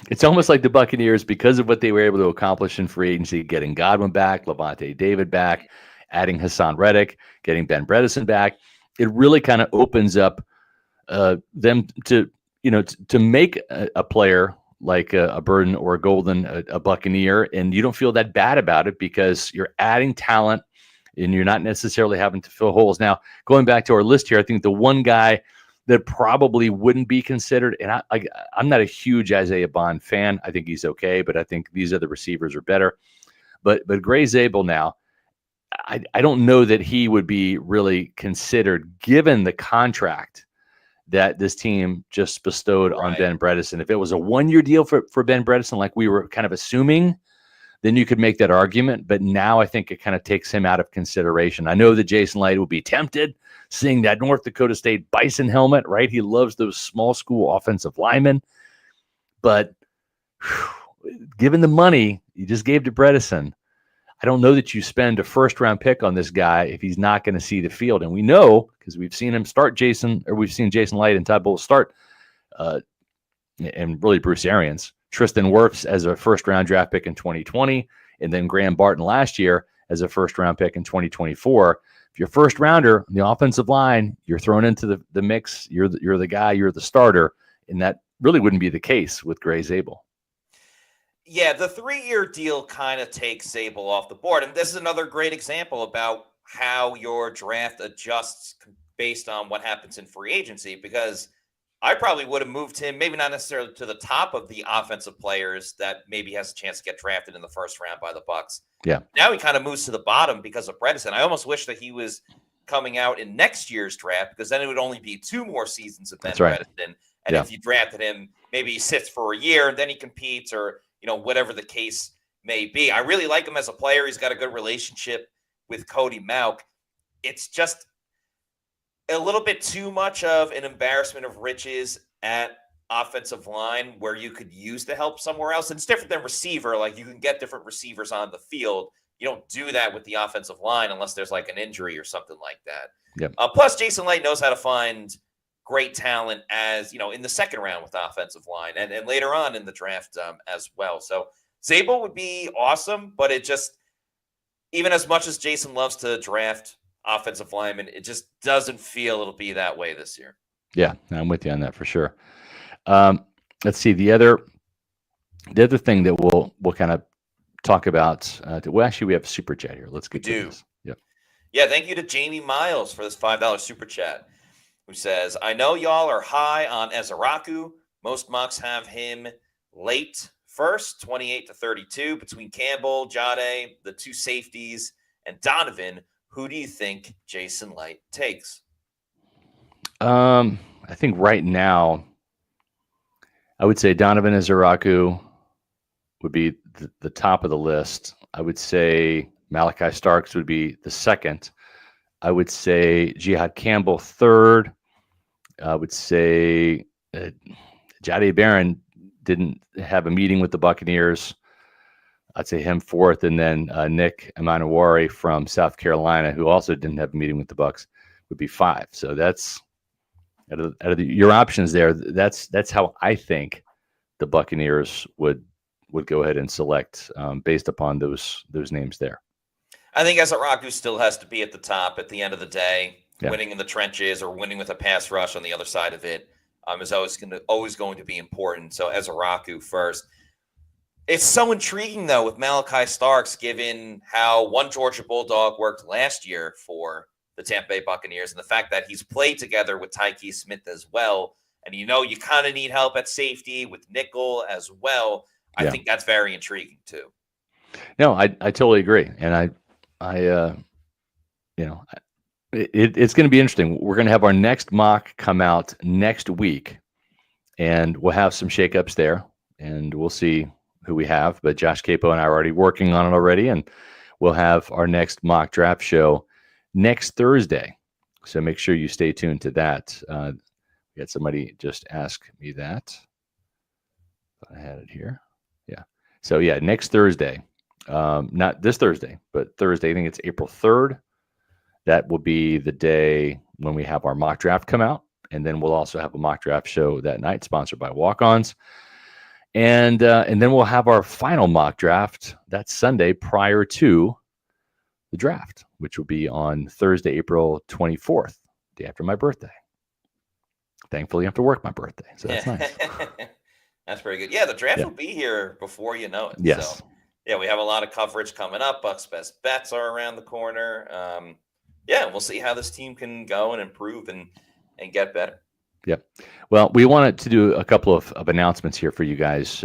It's almost like the Buccaneers, because of what they were able to accomplish in free agency, getting Godwin back, Levante David back, adding Hassan Reddick, getting Ben Bredesen back. It really kind of opens up them to, to make a player like a Burden or a Golden, a Buccaneer, and you don't feel that bad about it because you're adding talent and you're not necessarily having to fill holes. Now, going back to our list here, I think the one guy that probably wouldn't be considered, and I'm not a huge Isaiah Bond fan. I think he's okay, but I think these other receivers are better. But Gray Zabel now, I don't know that he would be really considered given the contract that this team just bestowed on Ben Bredesen. If it was a one-year deal for Ben Bredesen, like we were kind of assuming, then you could make that argument. But now I think it kind of takes him out of consideration. I know that Jason Light will be tempted seeing that North Dakota State Bison helmet, right? He loves those small school offensive linemen. But given the money you just gave to Bredesen, I don't know that you spend a first-round pick on this guy if he's not going to see the field. And we know, because we've seen him start we've seen Jason Light and Todd Bowles start, and really Bruce Arians, Tristan Wirfs as a first-round draft pick in 2020, and then Graham Barton last year as a first-round pick in 2024. If you're a first-rounder on the offensive line, you're thrown into the mix. You're the guy. You're the starter, and that really wouldn't be the case with Gray Zabel. Yeah, the 3-year deal kind of takes Zabel off the board. And this is another great example about how your draft adjusts based on what happens in free agency, because I probably would have moved him, maybe not necessarily to the top of the offensive players that maybe has a chance to get drafted in the first round by the Bucs. Yeah. Now he kind of moves to the bottom because of Bredesen. I almost wish that he was coming out in next year's draft, because then it would only be 2 more seasons of Ben Bredesen. And if you drafted him, maybe he sits for a year and then he competes, or whatever the case may be. I really like him as a player. He's got a good relationship with Cody Mauch. It's just a little bit too much of an embarrassment of riches at offensive line where you could use the help somewhere else. And it's different than receiver. Like, you can get different receivers on the field. You don't do that with the offensive line unless there's like an injury or something like that. Yep. Plus, Jason Light knows how to find great talent as, in the second round with the offensive line and later on in the draft as well. So Zabel would be awesome, but it just, even as much as Jason loves to draft offensive linemen, it just doesn't feel it'll be that way this year. Yeah, I'm with you on that for sure. Let's see, the other thing that we'll kind of talk about. Well, actually, we have a super chat here. Let's get to this. Yeah. Thank you to Jamie Miles for this $5 super chat, who says, I know y'all are high on Ezeraku. Most mocks have him late first, 28 to 32, between Campbell, Jade, the 2 safeties, and Donovan. Who do you think Jason Light takes? I think right now, I would say Donovan Ezeraku would be the top of the list. I would say Malachi Starks would be the second. I would say Jihad Campbell third. I would say Jade Barron didn't have a meeting with the Buccaneers. I'd say him fourth, and then Nick Emanuwari from South Carolina, who also didn't have a meeting with the Bucs, would be 5. So that's out of your options there. That's how I think the Buccaneers would go ahead and select based upon those names there. I think Ezeraku still has to be at the top at the end of the day. Winning in the trenches or winning with a pass rush on the other side of it is always going to be important. So Ezeraku first. It's so intriguing, though, with Malachi Starks, given how one Georgia Bulldog worked last year for the Tampa Bay Buccaneers and the fact that he's played together with Tyke Smith as well. And you kind of need help at safety with nickel as well. I Yeah. think that's very intriguing, too. No, I totally agree. And it's going to be interesting. We're going to have our next mock come out next week, and we'll have some shakeups there, and we'll see who we have. But Josh Capo and I are already working on it already, and we'll have our next mock draft show next Thursday. So make sure you stay tuned to that. We had somebody just ask me that. I had it here. Yeah. So yeah, next Thursday. Not this Thursday, but Thursday. I think it's April 3rd. That will be the day when we have our mock draft come out. And then we'll also have a mock draft show that night, sponsored by Walk-Ons. And then we'll have our final mock draft that Sunday prior to the draft, which will be on Thursday, April 24th, day after my birthday. Thankfully, I have to work my birthday, so that's nice. That's pretty good. Yeah, the draft will be here before you know it. Yes. So, yeah, we have a lot of coverage coming up. Bucs Best Bets are around the corner. We'll see how this team can go and improve and get better. Yep. Well, we wanted to do a couple of announcements here for you guys.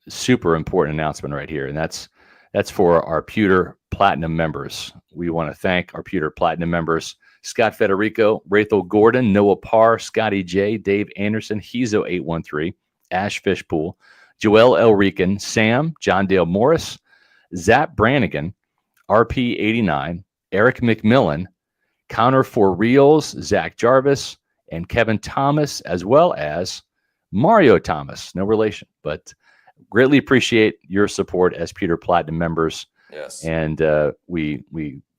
Super important announcement right here, and that's for our Pewter Platinum members. We want to thank our Pewter Platinum members: Scott Federico, Rachel Gordon, Noah Parr, Scotty J, Dave Anderson, Hezo813, Ash Fishpool, Joel Elrican, Sam, John Dale Morris, Zap Brannigan, RP89, Eric McMillan, Counter for Reals, Zach Jarvis, and Kevin Thomas, as well as Mario Thomas. No relation, but greatly appreciate your support as Pewter Platinum members. Yes. And we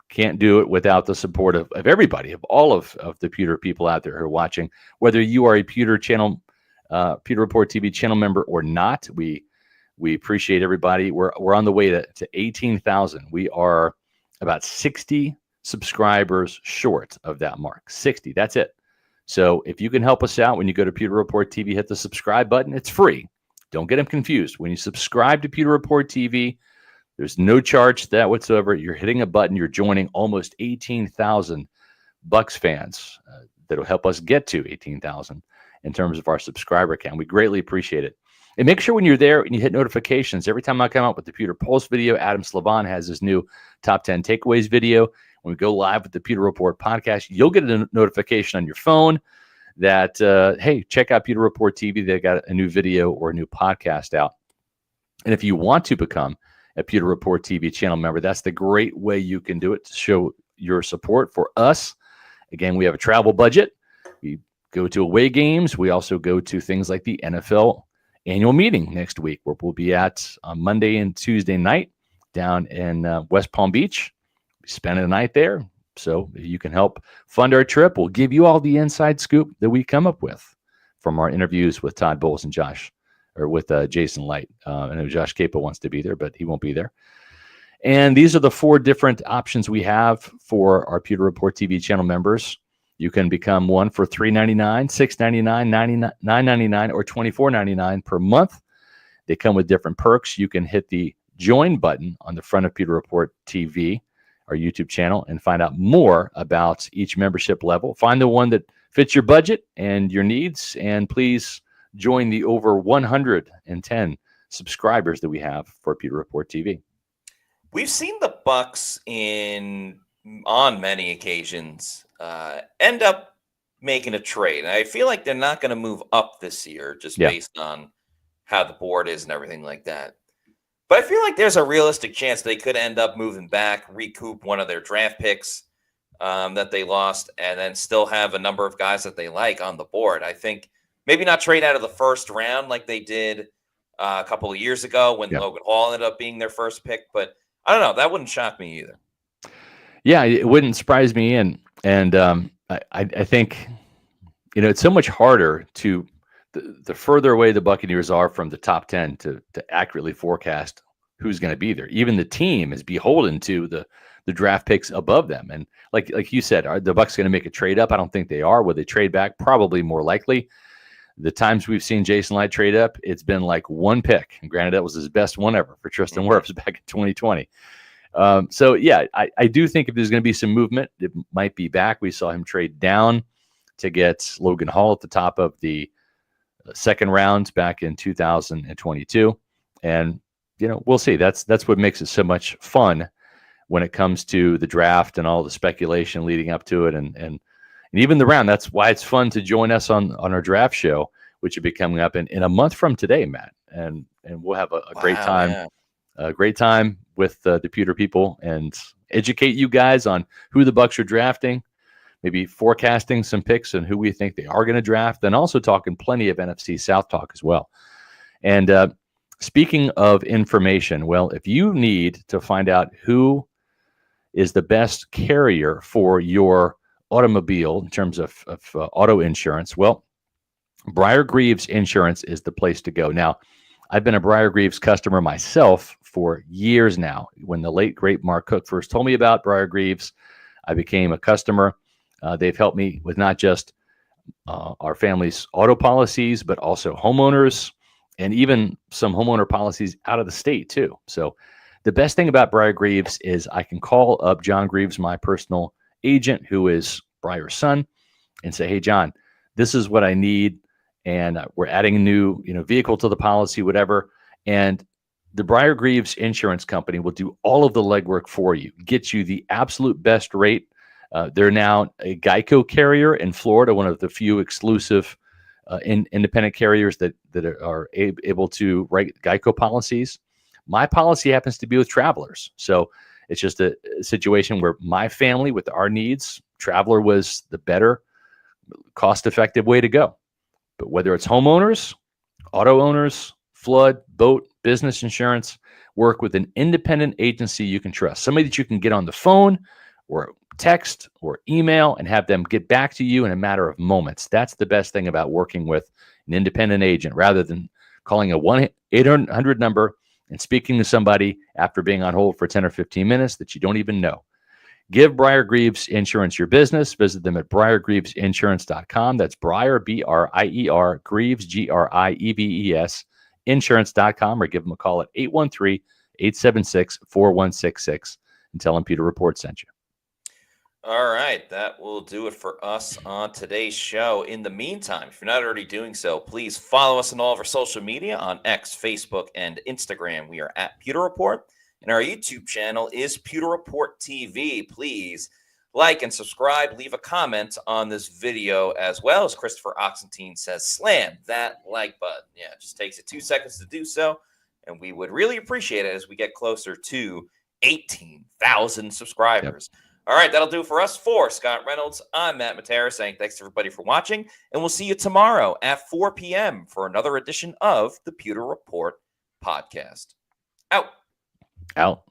can't do it without the support of everybody, of all of the Pewter people out there who are watching. Whether you are a Pewter channel, Pewter Report TV channel member or not, we appreciate everybody. We're on the way to 18,000. We are about 60 subscribers short of that mark. 60. That's it. So if you can help us out when you go to Pewter Report TV, hit the subscribe button. It's free. Don't get them confused. When you subscribe to Pewter Report TV, there's no charge to that whatsoever. You're hitting a button. You're joining almost 18,000 Bucs fans that will help us get to 18,000 in terms of our subscriber count. We greatly appreciate it. And make sure when you're there and you hit notifications, every time I come out with the Pewter Pulse video, Adam Slavon has his new top 10 takeaways video. When we go live with the Pewter Report podcast, you'll get a notification on your phone that, hey, check out Pewter Report TV. They got a new video or a new podcast out. And if you want to become a Pewter Report TV channel member, that's the great way you can do it to show your support for us. Again, we have a travel budget. We go to away games. We also go to things like the NFL annual meeting next week, where we'll be at on Monday and Tuesday night down in West Palm Beach. Spending the night there. So if you can help fund our trip, we'll give you all the inside scoop that we come up with from our interviews with Todd Bowles and Jason Light. I know Josh Capo wants to be there, but he won't be there. And these are the 4 different options we have for our Pewter Report TV channel members. You can become one for $3.99, $6.99, $9.99, or $24.99 per month. They come with different perks. You can hit the join button on the front of Pewter Report TV, our YouTube channel, and find out more about each membership level. Find the one that fits your budget and your needs, and please join the over 110 subscribers that we have for Pewter Report TV. We've seen the Bucs on many occasions end up making a trade. And I feel like they're not going to move up this year just based on how the board is and everything like that. But I feel like there's a realistic chance they could end up moving back, recoup one of their draft picks that they lost, and then still have a number of guys that they like on the board. I think maybe not trade out of the first round like they did a couple of years ago when Logan Hall ended up being their first pick. But I don't know. That wouldn't shock me either. Yeah, it wouldn't surprise me. And I think, it's so much harder to the further away the Buccaneers are from the top 10 to accurately forecast who's going to be there. Even the team is beholden to the draft picks above them. And like you said, are the Bucs going to make a trade up? I don't think they are. Will they trade back? Probably more likely. The times we've seen Jason Light trade up, it's been like one pick. And granted, that was his best one ever for Tristan Wirfs back in 2020. So, yeah, I do think if there's going to be some movement, it might be back. We saw him trade down to get Logan Hall at the top of the second round back in 2022. And, we'll see. That's what makes it so much fun when it comes to the draft and all the speculation leading up to it. And even the round. That's why it's fun to join us on our draft show, which will be coming up in a month from today, Matt. And we'll have a great time. Yeah. A great time with the Pewter people and educate you guys on who the Bucs are drafting, maybe forecasting some picks and who we think they are going to draft, and also talking plenty of NFC South talk as well. And speaking of information, well, if you need to find out who is the best carrier for your automobile in terms of auto insurance, well, Briar Greaves Insurance is the place to go. Now, I've been a Briar Greaves customer myself for years now. When the late, great Mark Cook first told me about Briar Greaves, I became a customer. They've helped me with not just our family's auto policies, but also homeowners and even some homeowner policies out of the state too. So the best thing about Briar Greaves is I can call up John Greaves, my personal agent, who is Briar's son, and say, hey, John, this is what I need. And we're adding a new vehicle to the policy, whatever. And the Briar Greaves Insurance Company will do all of the legwork for you, get you the absolute best rate. They're now a Geico carrier in Florida, one of the few exclusive independent carriers that are able to write Geico policies. My policy happens to be with Travelers. So it's just a situation where my family, with our needs, Traveler was the better cost-effective way to go. But whether it's homeowners, auto owners, flood, boat, business insurance, work with an independent agency you can trust. Somebody that you can get on the phone or text or email and have them get back to you in a matter of moments. That's the best thing about working with an independent agent rather than calling a 1-800 number and speaking to somebody after being on hold for 10 or 15 minutes that you don't even know. Give Briar Greaves Insurance your business. Visit them at briargreavesinsurance.com. That's Briar, B-R-I-E-R, Greaves, G-R-I-E-V-E-S, insurance.com, or give them a call at 813-876-4166 and tell them Pewter Report sent you. All right, that will do it for us on today's show. In the meantime, if you're not already doing so, please follow us on all of our social media on X, Facebook, and Instagram. We are at Pewter Report. And our YouTube channel is Pewter Report TV. Please like and subscribe. Leave a comment on this video as well. As Christopher Oxentine says, slam that like button. Yeah, it just takes it 2 seconds to do so. And we would really appreciate it as we get closer to 18,000 subscribers. Yep. All right, that'll do it for us. For Scott Reynolds, I'm Matt Matera saying thanks everybody for watching. And we'll see you tomorrow at 4 p.m. for another edition of the Pewter Report podcast. Out.